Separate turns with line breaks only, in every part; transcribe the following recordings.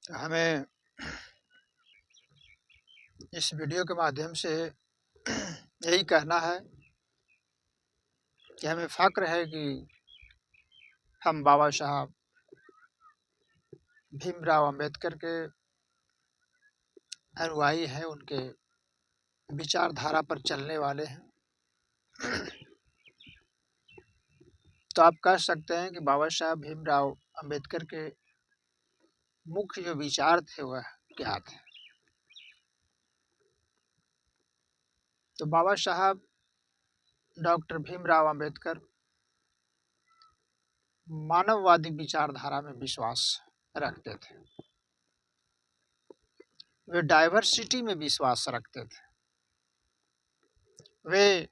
हमें इस वीडियो के माध्यम से यही कहना है कि हमें फ़ख्र है कि हम बाबा साहब भीमराव अंबेडकर के अनुयायी हैं, उनके विचारधारा पर चलने वाले हैं। तो आप कह सकते हैं कि बाबा साहब भीमराव अंबेडकर के मुख्य जो विचार थे वह क्या थे। तो बाबा साहब डॉक्टर भीमराव अंबेडकर मानववादी विचारधारा में विश्वास रखते थे। वे डाइवर्सिटी में विश्वास रखते थे। वे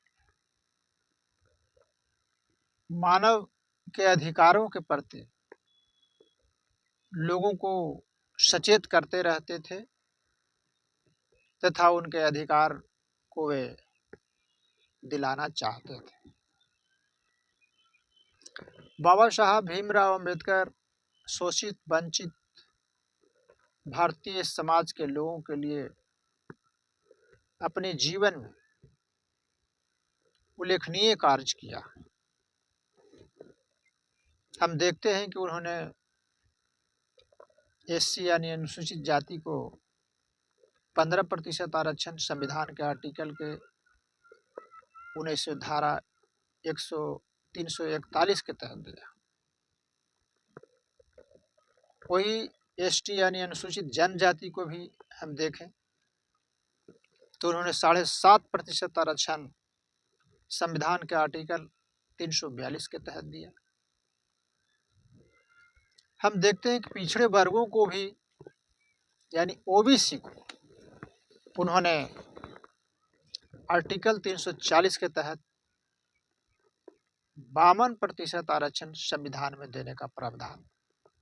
मानव के अधिकारों के प्रति लोगों को सचेत करते रहते थे तथा उनके अधिकार को वे दिलाना चाहते थे। बाबा साहब भीमराव अंबेडकर शोषित वंचित भारतीय समाज के लोगों के लिए अपने जीवन में उल्लेखनीय कार्य किया। हम देखते हैं कि उन्होंने एससी यानी अनुसूचित जाति को 15% आरक्षण संविधान के आर्टिकल के 19 धारा 341 के तहत दिया। वही एसटी यानी अनुसूचित जनजाति को भी हम देखें तो उन्होंने 7.5% आरक्षण संविधान के आर्टिकल 342 के तहत दिया। हम देखते हैं कि पिछड़े वर्गों को भी यानी ओबीसी को उन्होंने आर्टिकल 340 के तहत 52% आरक्षण संविधान में देने का प्रावधान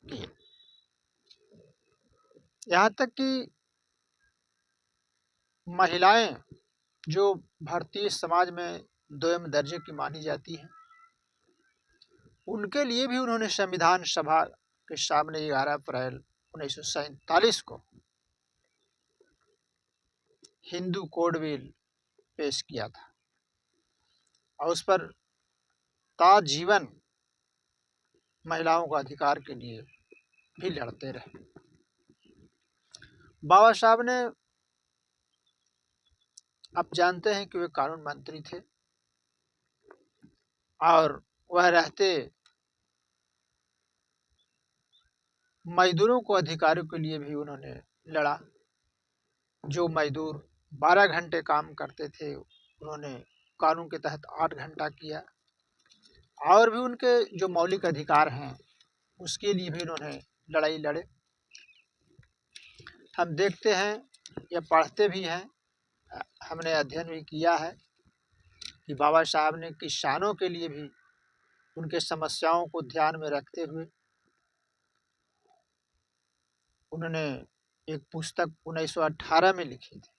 किया। यहाँ तक कि महिलाएं जो भारतीय समाज में दोयम दर्जे की मानी जाती हैं, उनके लिए भी उन्होंने संविधान सभा के सामने 11 अप्रैल 1947 को हिंदू कोड बिल पेश किया था और उस पर ताजीवन महिलाओं का अधिकार के लिए भी लड़ते रहे। बाबा साहब ने, आप जानते हैं कि वे कानून मंत्री थे और वह रहते मजदूरों को अधिकारों के लिए भी उन्होंने लड़ा। जो मजदूर 12 घंटे काम करते थे उन्होंने कानून के तहत 8 घंटा किया और भी उनके जो मौलिक अधिकार हैं उसके लिए भी उन्होंने लड़ाई लड़े। हम देखते हैं या पढ़ते भी हैं, हमने अध्ययन भी किया है कि बाबा साहब ने किसानों के लिए भी उनके समस्याओं को ध्यान में रखते हुए उन्होंने एक पुस्तक 1918 में लिखी थी,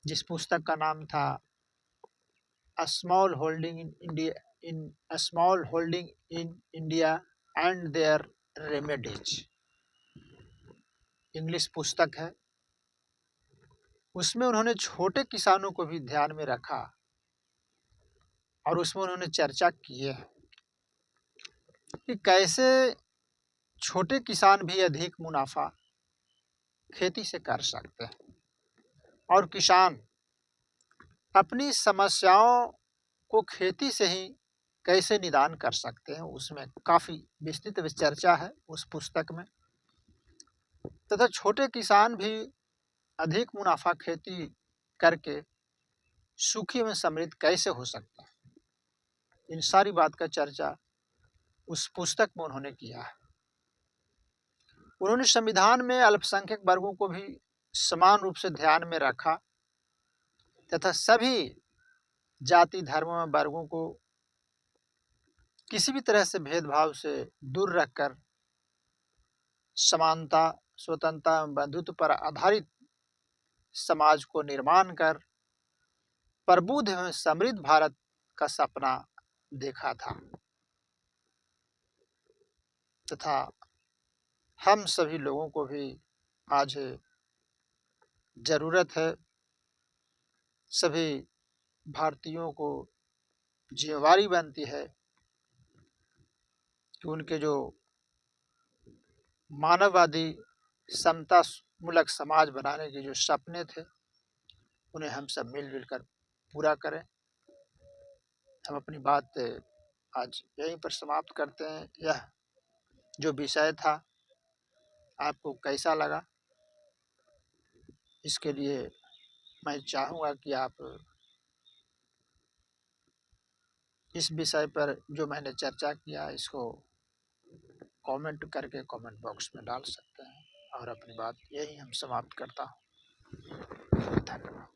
जिस पुस्तक का नाम था small holding in India and their remedies. English पुस्तक है। उसमें उन्होंने छोटे किसानों को भी ध्यान में रखा और उसमें उन्होंने चर्चा की है कि कैसे छोटे किसान भी अधिक मुनाफा खेती से कर सकते हैं और किसान अपनी समस्याओं को खेती से ही कैसे निदान कर सकते हैं। उसमें काफ़ी विस्तृत चर्चा है उस पुस्तक में। तथा छोटे किसान भी अधिक मुनाफा खेती करके सुखी एवं समृद्ध कैसे हो सकता है, इन सारी बात का चर्चा उस पुस्तक में उन्होंने किया है। उन्होंने संविधान में अल्पसंख्यक वर्गों को भी समान रूप से ध्यान में रखा तथा सभी जाति धर्म एवं वर्गों को किसी भी तरह से भेदभाव से दूर रखकर समानता, स्वतंत्रता एवं बंधुत्व पर आधारित समाज को निर्माण कर प्रबुद्ध एवं समृद्ध भारत का सपना देखा था तथा हम सभी लोगों को भी आज ज़रूरत है, सभी भारतीयों को ज़िम्मेवारी बनती है कि उनके जो मानववादी समता मूलक समाज बनाने के जो सपने थे, उन्हें हम सब मिल-जुल कर पूरा करें। हम अपनी बात आज यहीं पर समाप्त करते हैं। यह जो विषय था आपको कैसा लगा? इसके लिए मैं चाहूँगा कि आप इस विषय पर जो मैंने चर्चा किया इसको कमेंट करके कमेंट बॉक्स में डाल सकते हैं और अपनी बात यहीं हम समाप्त करता हूँ। धन्यवाद।